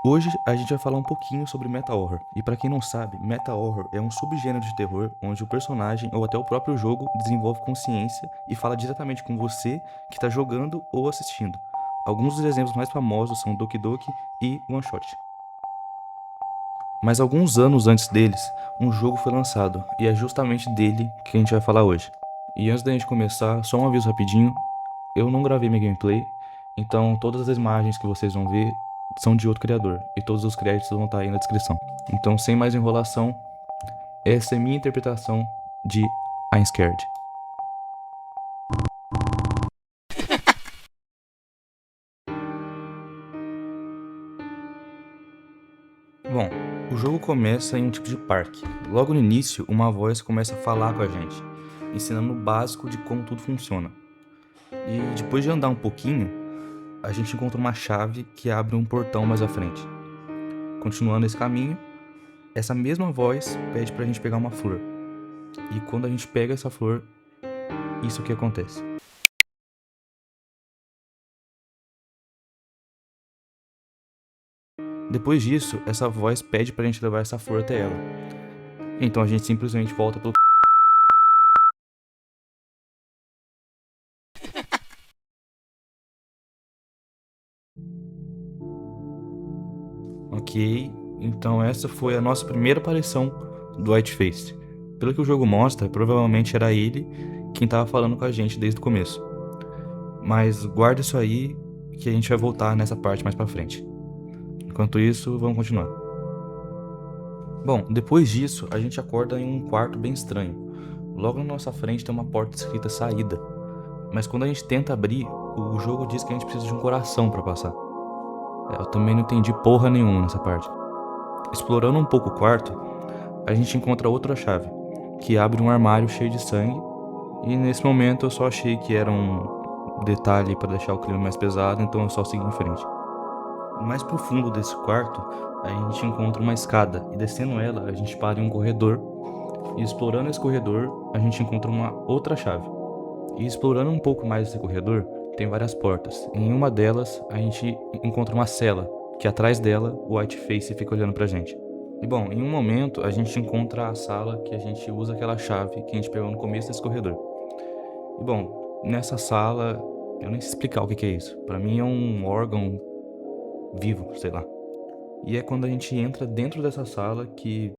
Hoje a gente vai falar um pouquinho sobre Meta Horror. E pra quem não sabe, Meta Horror é um subgênero de terror onde o personagem ou até o próprio jogo desenvolve consciência e fala diretamente com você que está jogando ou assistindo. Alguns dos exemplos mais famosos são Doki Doki e One Shot. Mas alguns anos antes deles, um jogo foi lançado e é justamente dele que a gente vai falar hoje. E antes da gente começar, só um aviso rapidinho, eu não gravei minha gameplay, então todas as imagens que vocês vão ver são de outro criador e todos os créditos vão estar aí na descrição. Então, sem mais enrolação, essa é minha interpretação de I'm Scared. Bom, o jogo começa em um tipo de parque. Logo no início, uma voz começa a falar com a gente, ensinando o básico de como tudo funciona. E depois de andar um pouquinho, a gente encontra uma chave que abre um portão mais à frente. Continuando esse caminho, essa mesma voz pede pra gente pegar uma flor. E quando a gente pega essa flor, isso que acontece. Depois disso, essa voz pede pra gente levar essa flor até ela. Então a gente simplesmente volta pelo. Ok, então essa foi a nossa primeira aparição do Whiteface. Pelo que o jogo mostra, provavelmente era ele quem tava falando com a gente desde o começo. Mas guarda isso aí que a gente vai voltar nessa parte mais pra frente. Enquanto isso, vamos continuar. Bom, depois disso, a gente acorda em um quarto bem estranho. Logo na nossa frente tem uma porta escrita saída. Mas quando a gente tenta abrir, o jogo diz que a gente precisa de um coração pra passar. Eu também não entendi porra nenhuma nessa parte. Explorando um pouco o quarto, a gente encontra outra chave, que abre um armário cheio de sangue. E nesse momento eu só achei que era um detalhe pra deixar o clima mais pesado, então eu só segui em frente. Mais pro fundo desse quarto, a gente encontra uma escada e descendo ela, a gente para em um corredor. E explorando esse corredor, a gente encontra uma outra chave. E explorando um pouco mais esse corredor, tem várias portas. Em uma delas, a gente encontra uma cela, que atrás dela, o Whiteface fica olhando pra gente. E bom, em um momento, a gente encontra a sala que a gente usa aquela chave que a gente pegou no começo desse corredor. E bom, nessa sala, eu nem sei explicar o que é isso. Pra mim é um órgão vivo, sei lá. E é quando a gente entra dentro dessa sala que.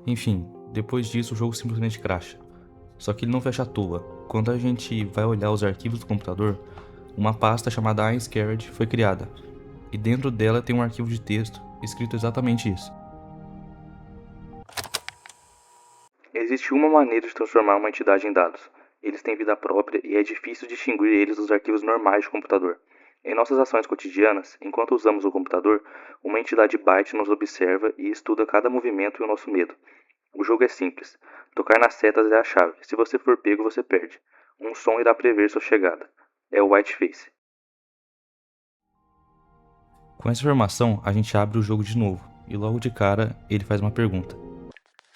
Enfim, depois disso o jogo simplesmente crasha. Só que ele não fecha à toa. Quando a gente vai olhar os arquivos do computador, uma pasta chamada I'm Scared foi criada. E dentro dela tem um arquivo de texto escrito exatamente isso. Existe uma maneira de transformar uma entidade em dados. Eles têm vida própria e é difícil distinguir eles dos arquivos normais de computador. Em nossas ações cotidianas, enquanto usamos o computador, uma entidade byte nos observa e estuda cada movimento e o nosso medo. O jogo é simples. Tocar nas setas é a chave. Se você for pego, você perde. Um som irá prever sua chegada. É o Whiteface. Com essa informação, a gente abre o jogo de novo. E logo de cara, ele faz uma pergunta.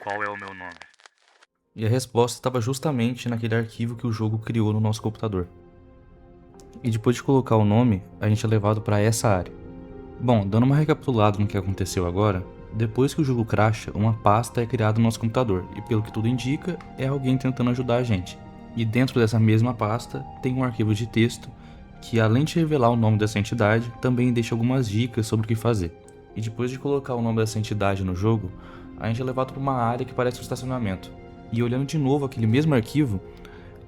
Qual é o meu nome? E a resposta estava justamente naquele arquivo que o jogo criou no nosso computador. E depois de colocar o nome, a gente é levado para essa área. Bom, dando uma recapitulada no que aconteceu agora, depois que o jogo crasha, uma pasta é criada no nosso computador, e pelo que tudo indica, é alguém tentando ajudar a gente. E dentro dessa mesma pasta tem um arquivo de texto que, além de revelar o nome dessa entidade, também deixa algumas dicas sobre o que fazer. E depois de colocar o nome dessa entidade no jogo, a gente é levado para uma área que parece um estacionamento. E olhando de novo aquele mesmo arquivo,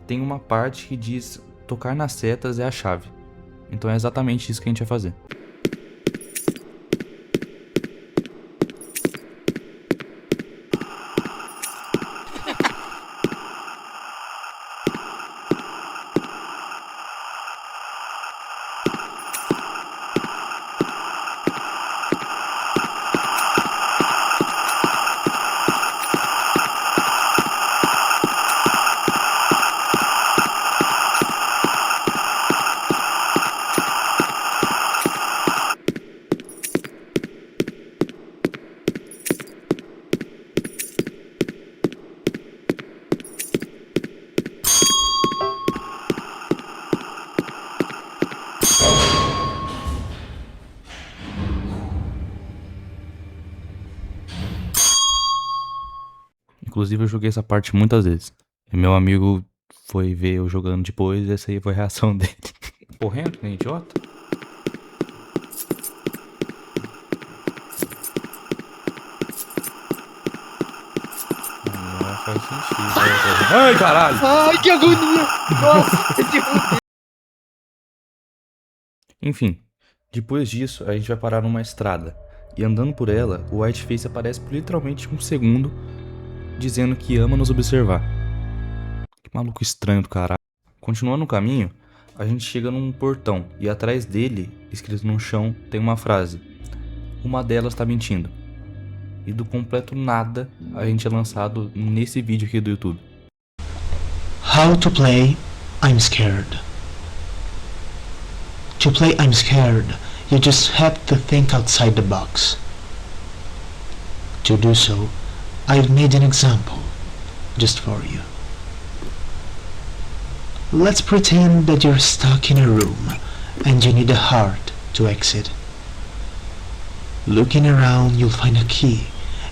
tem uma parte que diz tocar nas setas é a chave. Então é exatamente isso que a gente vai fazer. Inclusive eu joguei essa parte muitas vezes. E meu amigo foi ver eu jogando depois e essa aí foi a reação dele. Correndo, nem idiota? Não faz sentido. Ai, caralho! Ai, que agonia! Nossa, esse fuder. Enfim, depois disso a gente vai parar numa estrada. E andando por ela, o Whiteface aparece por literalmente um segundo, dizendo que ama nos observar. Que maluco estranho do caralho. Continuando o caminho, a gente chega num portão e atrás dele, escrito no chão, tem uma frase: uma delas tá mentindo. E do completo nada, a gente é lançado nesse vídeo aqui do YouTube. How to play I'm scared. To play I'm scared, you just have to think outside the box. To do so, I've made an example, just for you. Let's pretend that you're stuck in a room and you need a heart to exit. Looking around, you'll find a key,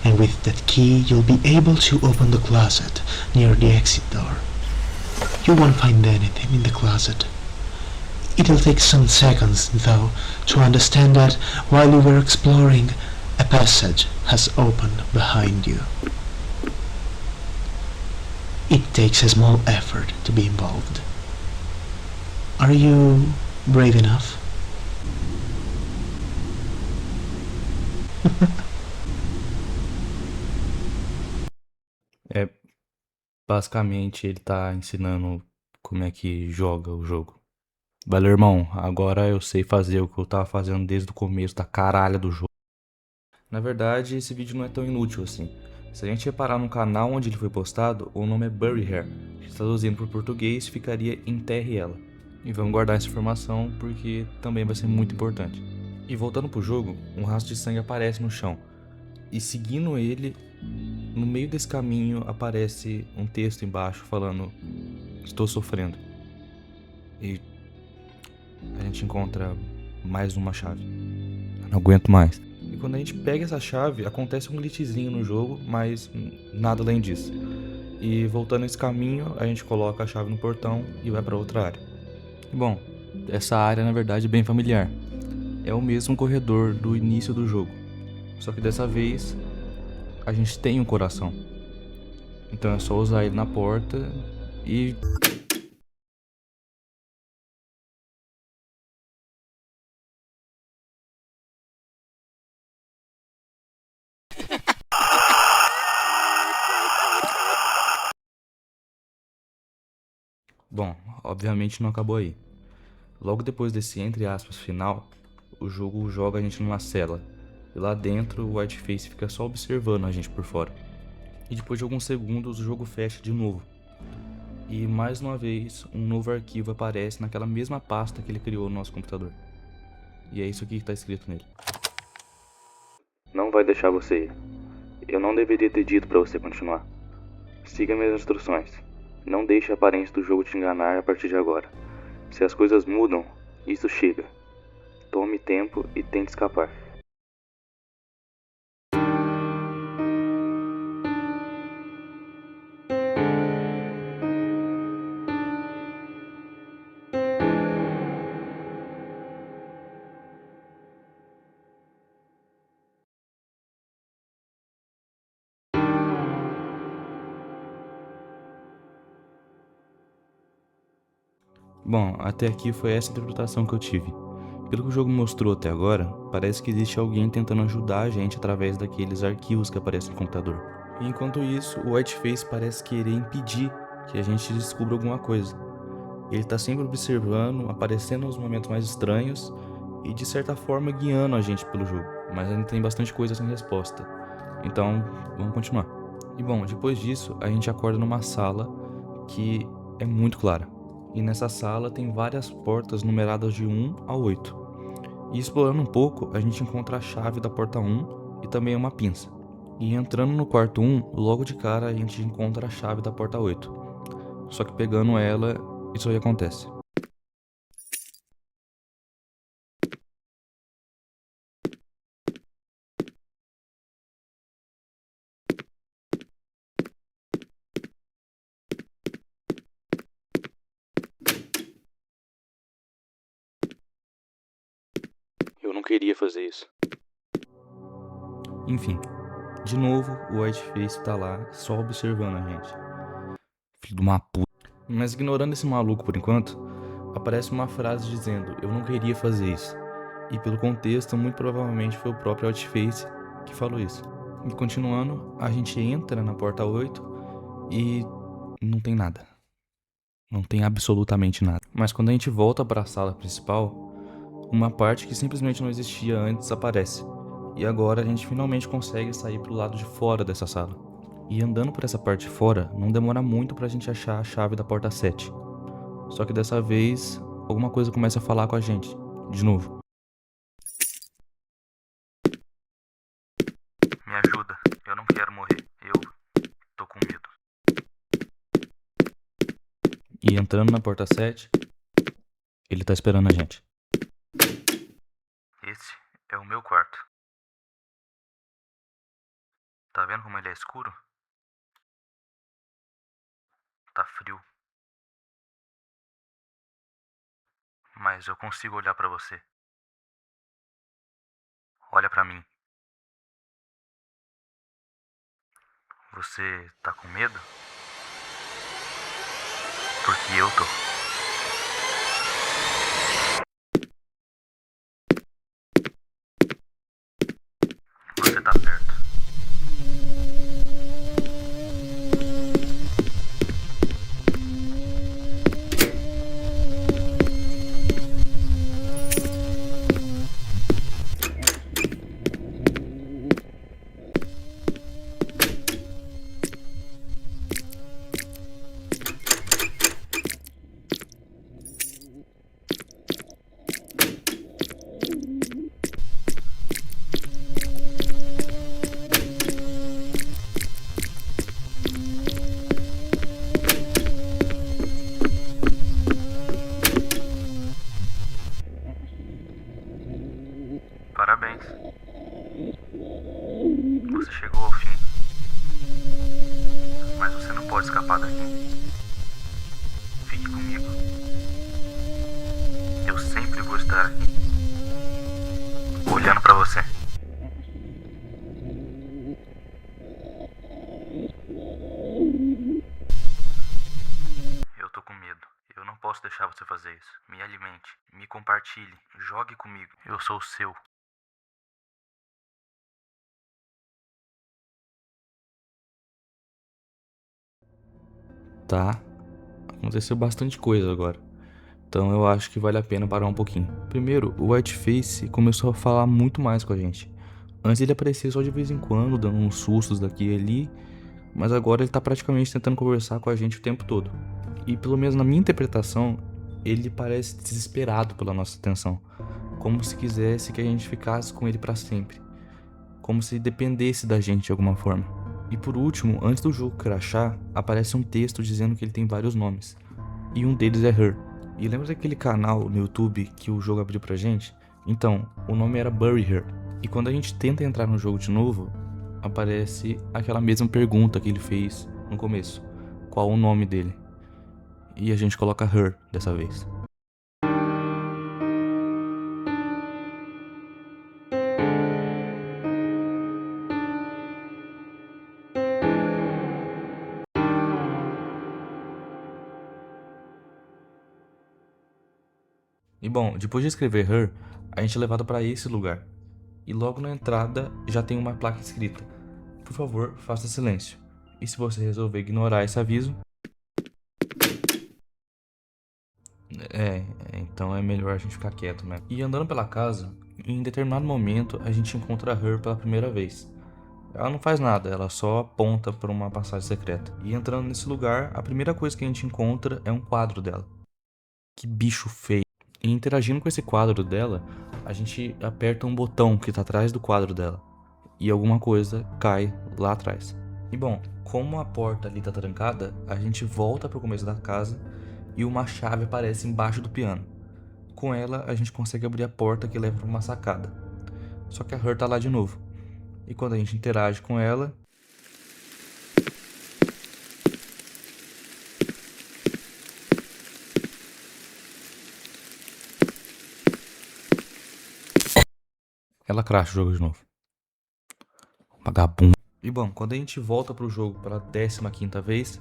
and with that key, you'll be able to open the closet near the exit door. You won't find anything in the closet. It'll take some seconds, though, to understand that while you were exploring, a passage has opened behind you. It takes a small effort to be involved. Are you brave enough? É, basicamente ele tá ensinando como é que joga o jogo. Valeu, irmão, agora eu sei fazer o que eu tava fazendo desde o começo da caralha do jogo. Na verdade, esse vídeo não é tão inútil assim. Se a gente reparar no canal onde ele foi postado, o nome é Bury Her, que traduzindo para o português ficaria Enterre Ela. E vamos guardar essa informação porque também vai ser muito importante. E voltando pro jogo, um rastro de sangue aparece no chão. E seguindo ele, no meio desse caminho aparece um texto embaixo falando: estou sofrendo. E a gente encontra mais uma chave. Não aguento mais. E quando a gente pega essa chave, acontece um glitchzinho no jogo, mas nada além disso. E voltando esse caminho, a gente coloca a chave no portão e vai para outra área. E bom, essa área na verdade é bem familiar. É o mesmo corredor do início do jogo. Só que dessa vez a gente tem um coração. Então é só usar ele na porta e... Bom, obviamente não acabou aí. Logo depois desse entre aspas final, o jogo joga a gente numa cela. E lá dentro o Whiteface fica só observando a gente por fora. E depois de alguns segundos o jogo fecha de novo. E mais uma vez um novo arquivo aparece naquela mesma pasta que ele criou no nosso computador. E é isso aqui que está escrito nele. Não vai deixar você ir. Eu não deveria ter dito para você continuar. Siga minhas instruções. Não deixe a aparência do jogo te enganar a partir de agora. Se as coisas mudam, isso chega. Tome tempo e tente escapar. Bom, até aqui foi essa interpretação que eu tive. Pelo que o jogo mostrou até agora, parece que existe alguém tentando ajudar a gente através daqueles arquivos que aparecem no computador. E enquanto isso, o Whiteface parece querer impedir que a gente descubra alguma coisa. Ele tá sempre observando, aparecendo nos momentos mais estranhos e de certa forma guiando a gente pelo jogo, mas ainda tem bastante coisa sem resposta. Então, vamos continuar. E bom, depois disso, a gente acorda numa sala que é muito clara. E nessa sala tem várias portas numeradas de 1 a 8. E explorando um pouco, a gente encontra a chave da porta 1 e também uma pinça. E entrando no quarto 1, logo de cara a gente encontra a chave da porta 8. Só que pegando ela, isso aí acontece. Eu não queria fazer isso. Enfim, de novo o Whiteface tá lá só observando a gente. Filho de uma puta. Mas ignorando esse maluco por enquanto, aparece uma frase dizendo: eu não queria fazer isso. E pelo contexto, muito provavelmente foi o próprio Whiteface que falou isso. E continuando, a gente entra na porta 8 e não tem nada. Não tem absolutamente nada. Mas quando a gente volta para a sala principal, uma parte que simplesmente não existia antes aparece. E agora a gente finalmente consegue sair pro lado de fora dessa sala. E andando por essa parte de fora, não demora muito pra gente achar a chave da porta 7. Só que dessa vez, alguma coisa começa a falar com a gente. De novo. Me ajuda, eu não quero morrer. Eu tô com medo. E entrando na porta 7, ele tá esperando a gente. Esse é o meu quarto. Tá vendo como ele é escuro? Tá frio. Mas eu consigo olhar pra você. Olha pra mim. Você tá com medo? Porque eu tô. Você tá perto. Parabéns. Você chegou ao fim. Mas você não pode escapar daqui. Fique comigo. Eu sempre vou estar aqui. Olhando pra você. Eu tô com medo. Eu não posso deixar você fazer isso. Me alimente. Me compartilhe. Jogue comigo. Eu sou o seu. Tá? Aconteceu bastante coisa agora. Então eu acho que vale a pena parar um pouquinho. Primeiro, o Whiteface começou a falar muito mais com a gente. Antes ele aparecia só de vez em quando, dando uns sustos daqui e ali, mas agora ele tá praticamente tentando conversar com a gente o tempo todo. E pelo menos na minha interpretação, ele parece desesperado pela nossa atenção, como se quisesse que a gente ficasse com ele pra sempre, como se dependesse da gente de alguma forma. E por último, antes do jogo crashar, aparece um texto dizendo que ele tem vários nomes, e um deles é Her. E lembra daquele canal no YouTube que o jogo abriu pra gente? Então, o nome era Bury Her. E quando a gente tenta entrar no jogo de novo, aparece aquela mesma pergunta que ele fez no começo. Qual o nome dele? E a gente coloca Her dessa vez. E bom, depois de escrever Her, a gente é levado para esse lugar. E logo na entrada já tem uma placa escrita: por favor, faça silêncio. E se você resolver ignorar esse aviso, então é melhor a gente ficar quieto mesmo. E andando pela casa, em determinado momento a gente encontra a Her pela primeira vez. Ela não faz nada, ela só aponta para uma passagem secreta. E entrando nesse lugar, a primeira coisa que a gente encontra é um quadro dela. Que bicho feio. E interagindo com esse quadro dela, a gente aperta um botão que tá atrás do quadro dela. E alguma coisa cai lá atrás. E bom, como a porta ali tá trancada, a gente volta pro começo da casa e uma chave aparece embaixo do piano. Com ela, a gente consegue abrir a porta que leva pra uma sacada. Só que a Her tá lá de novo. E quando a gente interage com ela, ela crasha o jogo de novo. Vagabundo. E bom, quando a gente volta pro jogo pela 15ª vez,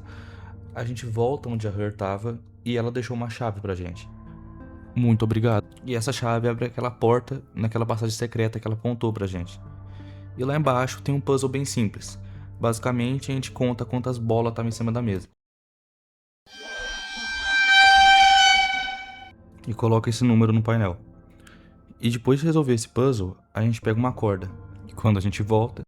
a gente volta onde a Her tava e ela deixou uma chave pra gente. Muito obrigado. E essa chave abre aquela porta naquela passagem secreta que ela apontou pra gente. E lá embaixo tem um puzzle bem simples. Basicamente a gente conta quantas bolas estavam em cima da mesa. E coloca esse número no painel. E depois de resolver esse puzzle, a gente pega uma corda. E quando a gente volta...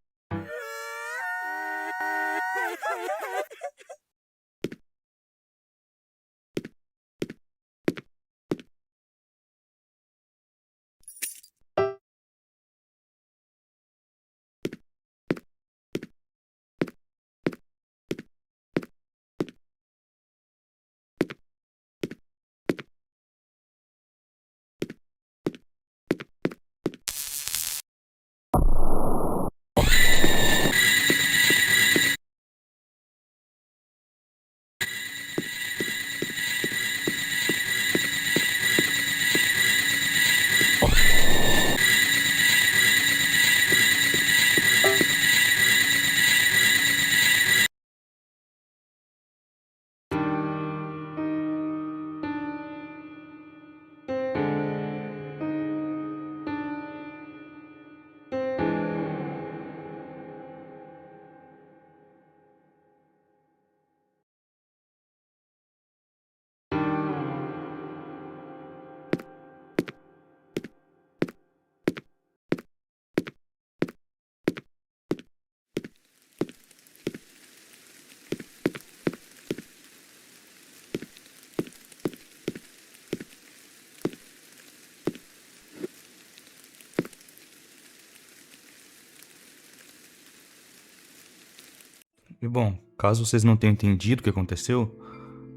E bom, caso vocês não tenham entendido o que aconteceu,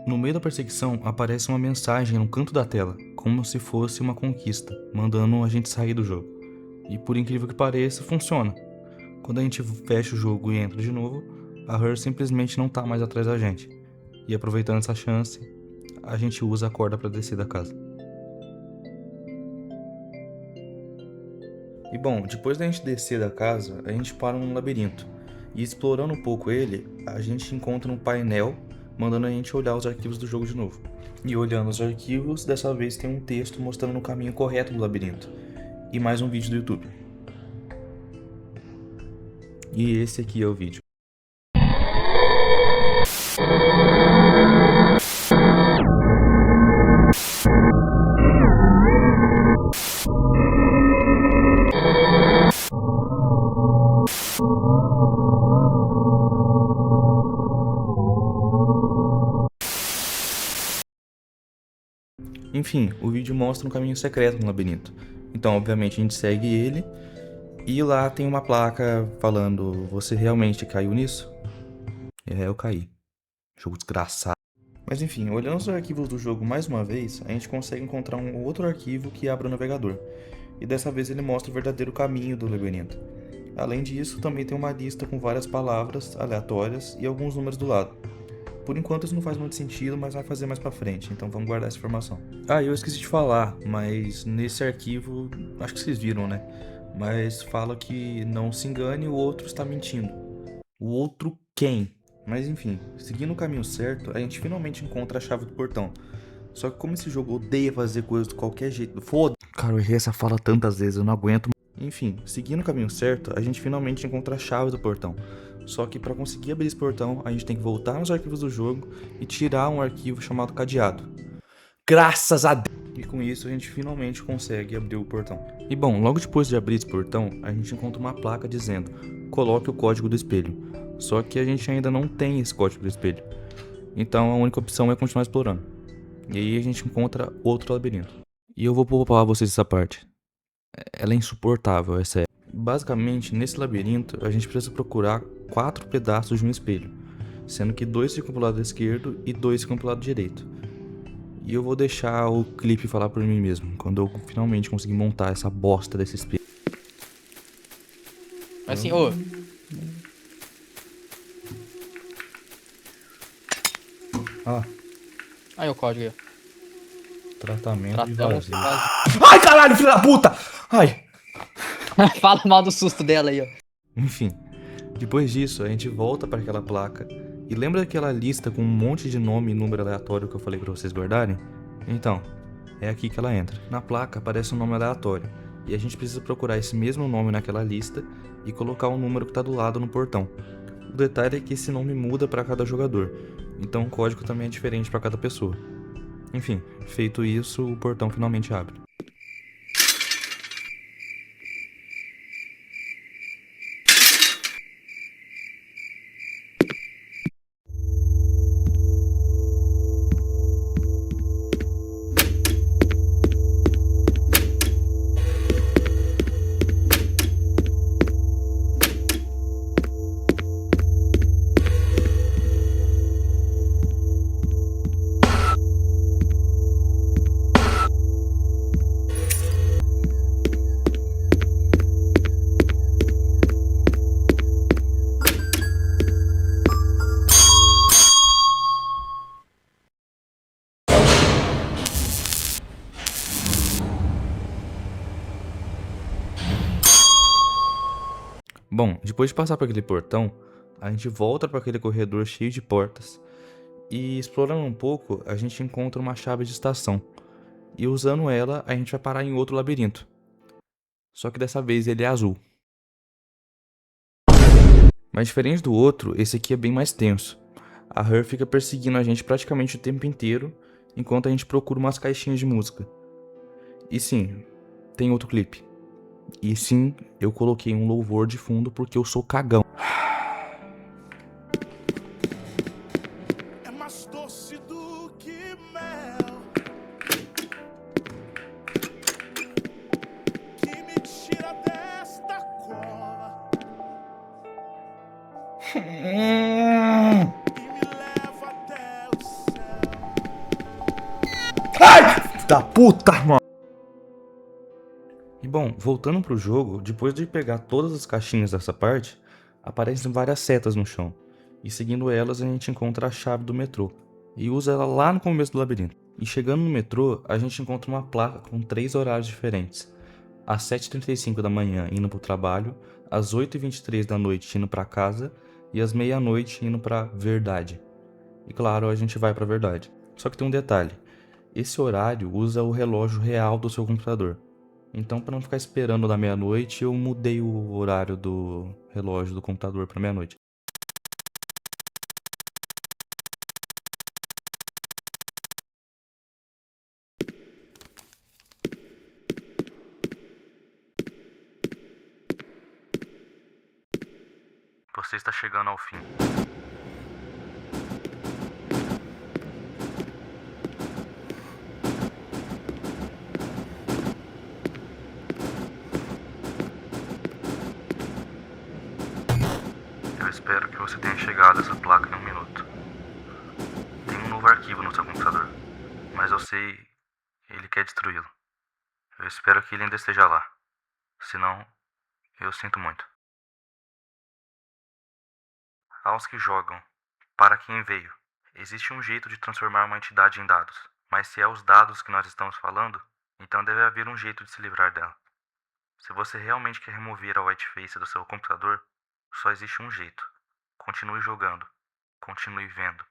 no meio da perseguição aparece uma mensagem no canto da tela, como se fosse uma conquista, mandando a gente sair do jogo. E por incrível que pareça, funciona. Quando a gente fecha o jogo e entra de novo, a Her simplesmente não tá mais atrás da gente. E aproveitando essa chance, a gente usa a corda para descer da casa. E bom, depois da gente descer da casa, a gente para num labirinto. E explorando um pouco ele, a gente encontra um painel mandando a gente olhar os arquivos do jogo de novo. E olhando os arquivos, dessa vez tem um texto mostrando o caminho correto do labirinto. E mais um vídeo do YouTube. E esse aqui é o vídeo. Enfim, o vídeo mostra um caminho secreto no labirinto. Então, obviamente, a gente segue ele. E lá tem uma placa falando: você realmente caiu nisso? É, eu caí. Jogo desgraçado. Mas enfim, olhando os arquivos do jogo mais uma vez, a gente consegue encontrar um outro arquivo que abre o navegador. E dessa vez ele mostra o verdadeiro caminho do labirinto. Além disso, também tem uma lista com várias palavras aleatórias e alguns números do lado. Por enquanto isso não faz muito sentido, mas vai fazer mais pra frente, então vamos guardar essa informação. Ah, eu esqueci de falar, mas nesse arquivo, acho que vocês viram, né? Mas fala que não se engane, o outro está mentindo. O outro quem? Mas enfim, seguindo o caminho certo, a gente finalmente encontra a chave do portão. Só que como esse jogo odeia fazer coisas de qualquer jeito, foda. Cara, eu errei essa fala tantas vezes, eu não aguento. Enfim, seguindo o caminho certo, a gente finalmente encontra a chave do portão. Só que para conseguir abrir esse portão, a gente tem que voltar nos arquivos do jogo e tirar um arquivo chamado cadeado. Graças a Deus! E com isso a gente finalmente consegue abrir o portão. E bom, logo depois de abrir esse portão, a gente encontra uma placa dizendo: coloque o código do espelho. Só que a gente ainda não tem esse código do espelho. Então a única opção é continuar explorando. E aí a gente encontra outro labirinto. E eu vou poupar vocês essa parte. Ela é insuportável, é sério. Basicamente, nesse labirinto, a gente precisa procurar 4 pedaços de um espelho, sendo que 2 ficam pro lado esquerdo e 2 ficam pro lado direito. E eu vou deixar o clipe falar por mim mesmo, quando eu finalmente conseguir montar essa bosta desse espelho. Assim, ô. Ah, Aí o código aí. tratamento de Tratamos vazio. vazio. Ai, caralho, filho da puta! Ai! Fala mal do susto dela aí, ó. Enfim, depois disso a gente volta para aquela placa e lembra daquela lista com um monte de nome e número aleatório que eu falei para vocês guardarem? Então, é aqui que ela entra. Na placa aparece um nome aleatório e a gente precisa procurar esse mesmo nome naquela lista e colocar o número que está do lado no portão. O detalhe é que esse nome muda para cada jogador, então o código também é diferente para cada pessoa. Enfim, feito isso, o portão finalmente abre. Bom, depois de passar por aquele portão, a gente volta para aquele corredor cheio de portas e, explorando um pouco, a gente encontra uma chave de estação. E usando ela, a gente vai parar em outro labirinto. Só que dessa vez ele é azul. Mas diferente do outro, esse aqui é bem mais tenso. A Her fica perseguindo a gente praticamente o tempo inteiro, enquanto a gente procura umas caixinhas de música. E sim, tem outro clipe. E sim, eu coloquei um louvor de fundo porque eu sou cagão. É mais doce do que mel, que me tira desta cola e me leva até o céu. Da puta, mano! E bom, voltando pro jogo, depois de pegar todas as caixinhas dessa parte, aparecem várias setas no chão. E seguindo elas a gente encontra a chave do metrô. E usa ela lá no começo do labirinto. E chegando no metrô, a gente encontra uma placa com 3 horários diferentes. Às 7h35 da manhã indo pro trabalho, às 8h23 da noite indo pra casa e às meia-noite indo pra Verdade. E claro, a gente vai pra Verdade. Só que tem um detalhe. Esse horário usa o relógio real do seu computador. Então, para não ficar esperando da meia-noite, eu mudei o horário do relógio do computador para meia-noite. Você está chegando ao fim. Eu espero que você tenha chegado a essa placa em 1 minuto. Tem um novo arquivo no seu computador, mas eu sei, ele quer destruí-lo. Eu espero que ele ainda esteja lá. Senão, eu sinto muito. Aos que jogam, para quem veio, existe um jeito de transformar uma entidade em dados. Mas se é os dados que nós estamos falando, então deve haver um jeito de se livrar dela. Se você realmente quer remover a Whiteface do seu computador, só existe um jeito. Continue jogando. Continue vendo.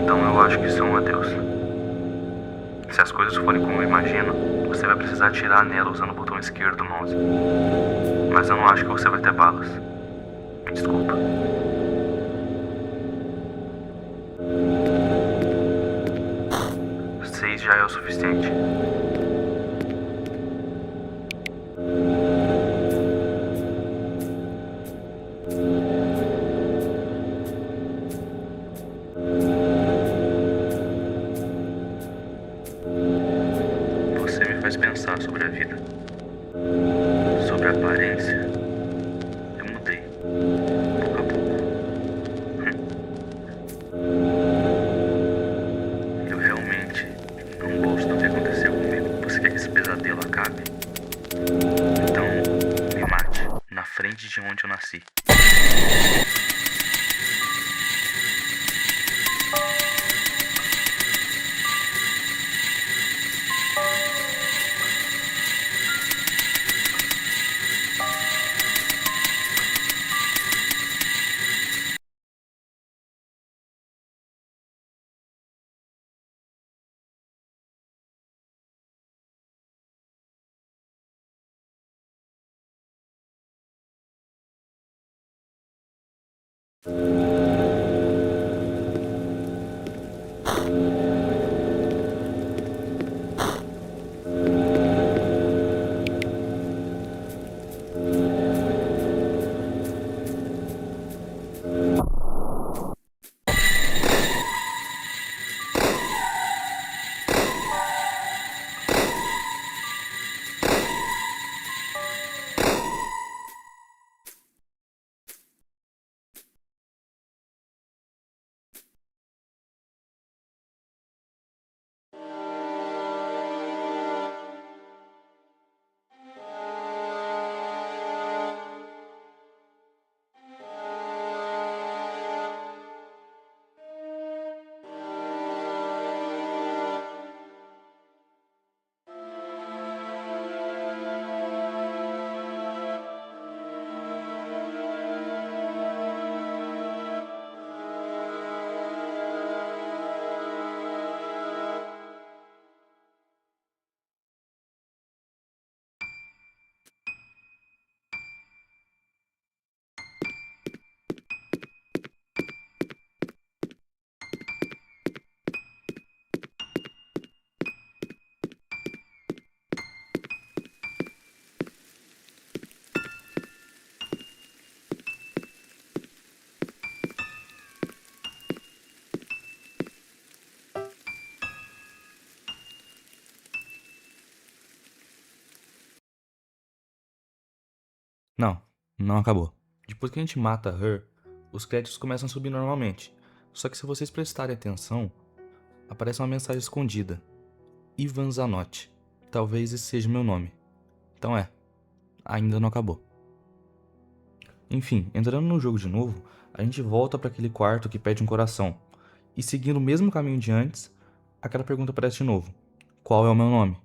Então eu acho que isso é um adeus. Se as coisas forem como eu imagino, você vai precisar atirar nela usando o botão esquerdo do mouse. Mas eu não acho que você vai ter balas. Me desculpa. vez já é o suficiente. Você me faz pensar sobre a vida, sobre a aparência. Eu mudei, pouco a pouco. Eu realmente não gosto do que aconteceu comigo. Você quer que esse pesadelo acabe? Então, me mate na frente de onde eu nasci. Não acabou. Depois que a gente mata a Her, os créditos começam a subir normalmente. Só que se vocês prestarem atenção, aparece uma mensagem escondida. Ivan Zanotti. Talvez esse seja meu nome. Então ainda não acabou. Enfim, entrando no jogo de novo, a gente volta para aquele quarto que pede um coração. E seguindo o mesmo caminho de antes, aquela pergunta aparece de novo. Qual é o meu nome?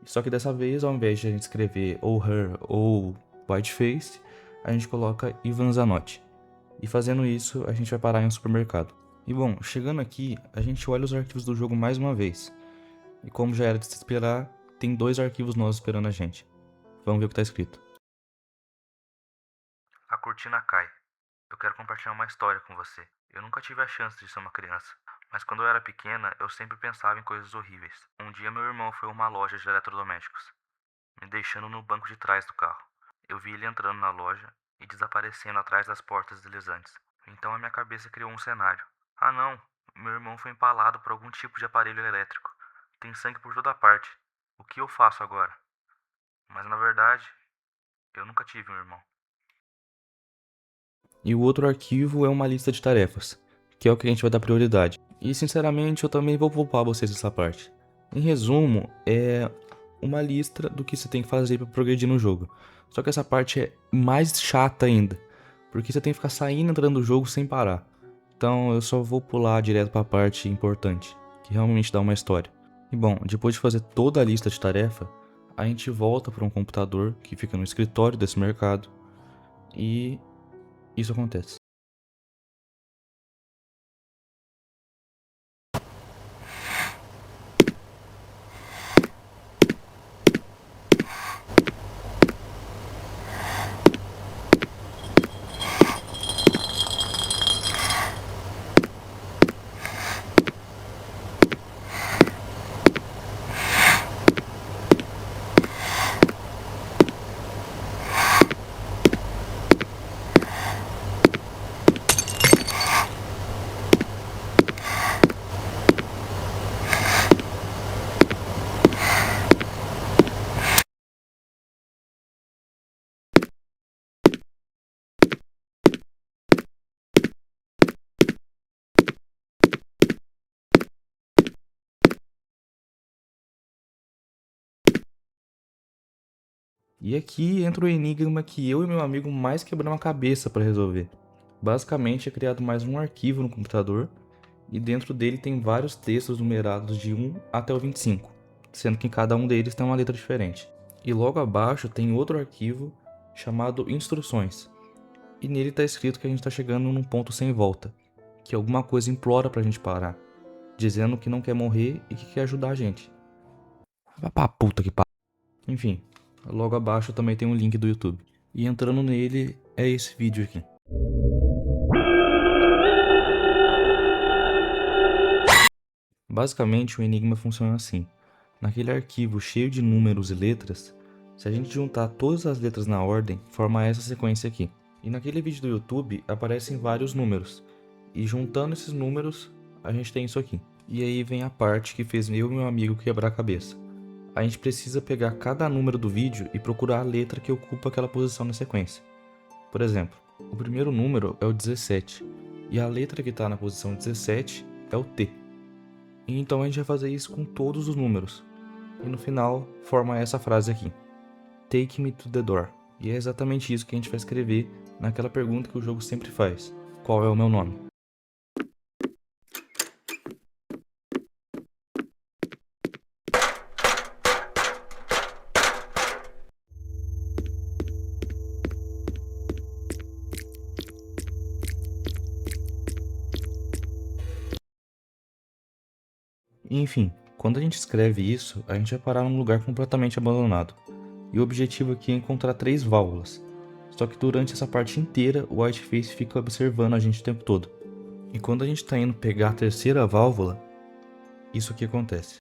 Só que dessa vez, ao invés de a gente escrever ou Her ou Whiteface, a gente coloca Ivan Zanotti. E fazendo isso, a gente vai parar em um supermercado. E bom, chegando aqui, a gente olha os arquivos do jogo mais uma vez. E como já era de se esperar, tem 2 arquivos novos esperando a gente. Vamos ver o que tá escrito. A cortina cai. Eu quero compartilhar uma história com você. Eu nunca tive a chance de ser uma criança, mas quando eu era pequena, eu sempre pensava em coisas horríveis. Um dia meu irmão foi a uma loja de eletrodomésticos, me deixando no banco de trás do carro. Eu vi ele entrando na loja e desaparecendo atrás das portas deslizantes. Então a minha cabeça criou um cenário. Ah não, meu irmão foi empalado por algum tipo de aparelho elétrico. Tem sangue por toda parte. O que eu faço agora? Mas na verdade, eu nunca tive um irmão. E o outro arquivo é uma lista de tarefas, que é o que a gente vai dar prioridade. E sinceramente eu também vou poupar vocês dessa parte. Em resumo, é uma lista do que você tem que fazer para progredir no jogo. Só que essa parte é mais chata ainda, porque você tem que ficar saindo e entrando do jogo sem parar. Então eu só vou pular direto para a parte importante, que realmente dá uma história. E bom, depois de fazer toda a lista de tarefa, a gente volta para um computador que fica no escritório desse mercado e isso acontece. E aqui entra o enigma que eu e meu amigo mais quebramos a cabeça para resolver. Basicamente é criado mais um arquivo no computador e dentro dele tem vários textos numerados de 1 até o 25, sendo que cada um deles tem uma letra diferente. E logo abaixo tem outro arquivo chamado instruções. E nele está escrito que a gente está chegando num ponto sem volta, que alguma coisa implora pra gente parar, dizendo que não quer morrer e que quer ajudar a gente. Vai pra puta que pariu. Enfim, logo abaixo também tem um link do YouTube. E entrando nele é esse vídeo aqui. Basicamente o enigma funciona assim. Naquele arquivo cheio de números e letras, se a gente juntar todas as letras na ordem, forma essa sequência aqui. E naquele vídeo do YouTube aparecem vários números. E juntando esses números, a gente tem isso aqui. E aí vem a parte que fez eu e meu amigo quebrar a cabeça. A gente precisa pegar cada número do vídeo e procurar a letra que ocupa aquela posição na sequência. Por exemplo, o primeiro número é o 17, e a letra que está na posição 17 é o T. E então a gente vai fazer isso com todos os números. E no final, forma essa frase aqui. Take me to the door. E é exatamente isso que a gente vai escrever naquela pergunta que o jogo sempre faz. Qual é o meu nome? Enfim, quando a gente escreve isso, a gente vai parar num lugar completamente abandonado. E o objetivo aqui é encontrar 3 válvulas. Só que durante essa parte inteira, o Whiteface fica observando a gente o tempo todo. E quando a gente está indo pegar a terceira válvula, isso aqui acontece.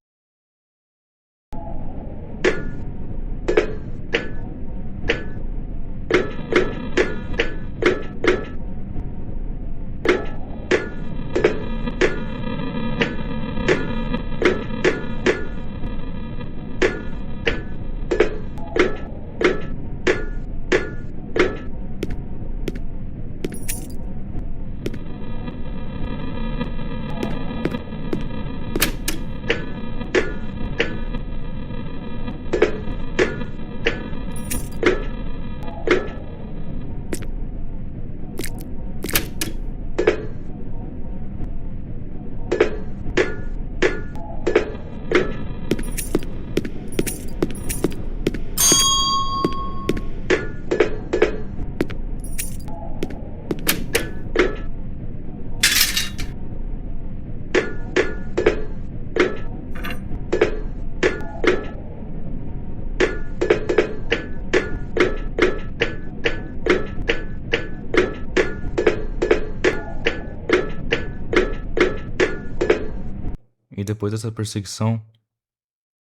E depois dessa perseguição,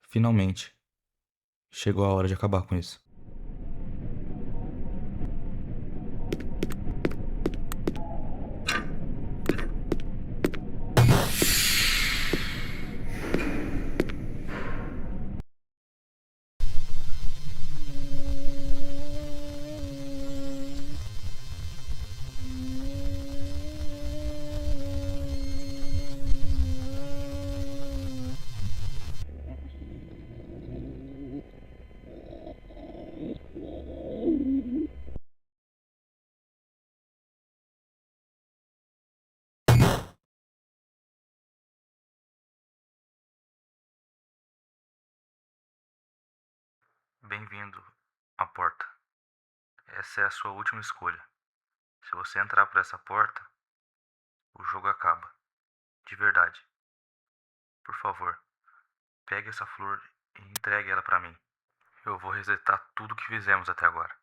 finalmente, chegou a hora de acabar com isso. Bem-vindo à porta. Essa é a sua última escolha. Se você entrar por essa porta, o jogo acaba. De verdade. Por favor, pegue essa flor e entregue ela pra mim. Eu vou resetar tudo que fizemos até agora.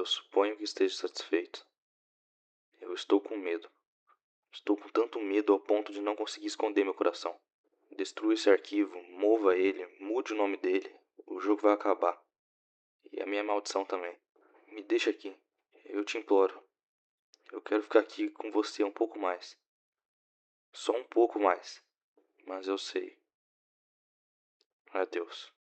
Eu suponho que esteja satisfeito. Eu estou com medo. Estou com tanto medo ao ponto de não conseguir esconder meu coração. Destrua esse arquivo, mova ele, mude o nome dele. O jogo vai acabar. E a minha maldição também. Me deixa aqui. Eu te imploro. Eu quero ficar aqui com você um pouco mais. Só um pouco mais. Mas eu sei. Adeus.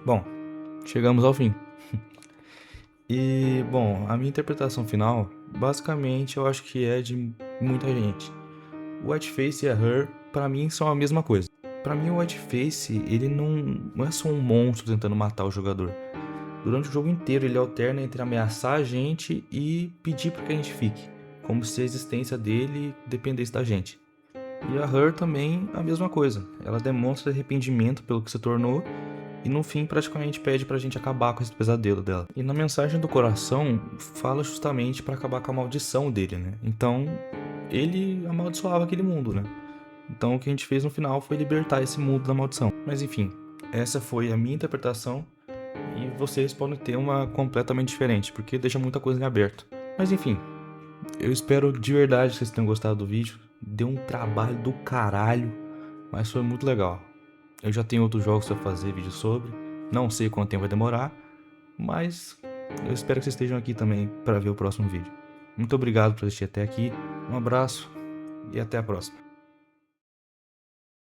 Bom, chegamos ao fim. E, bom, a minha interpretação final, basicamente, eu acho que é de muita gente. O Whiteface e a Her, pra mim, são a mesma coisa. Pra mim, o Whiteface, ele não é só um monstro tentando matar o jogador. Durante o jogo inteiro, ele alterna entre ameaçar a gente e pedir para que a gente fique, como se a existência dele dependesse da gente. E a Her também, a mesma coisa. Ela demonstra arrependimento pelo que se tornou e no fim praticamente pede pra gente acabar com esse pesadelo dela. E na mensagem do coração fala justamente pra acabar com a maldição dele, né? Então, ele amaldiçoava aquele mundo, né? Então o que a gente fez no final foi libertar esse mundo da maldição. Mas enfim, essa foi a minha interpretação e vocês podem ter uma completamente diferente, porque deixa muita coisa em aberto. Mas enfim, eu espero de verdade que vocês tenham gostado do vídeo. Deu um trabalho do caralho, mas foi muito legal. Eu já tenho outros jogos pra fazer vídeo sobre. Não sei quanto tempo vai demorar, mas eu espero que vocês estejam aqui também para ver o próximo vídeo. Muito obrigado por assistir até aqui. Um abraço e até a próxima.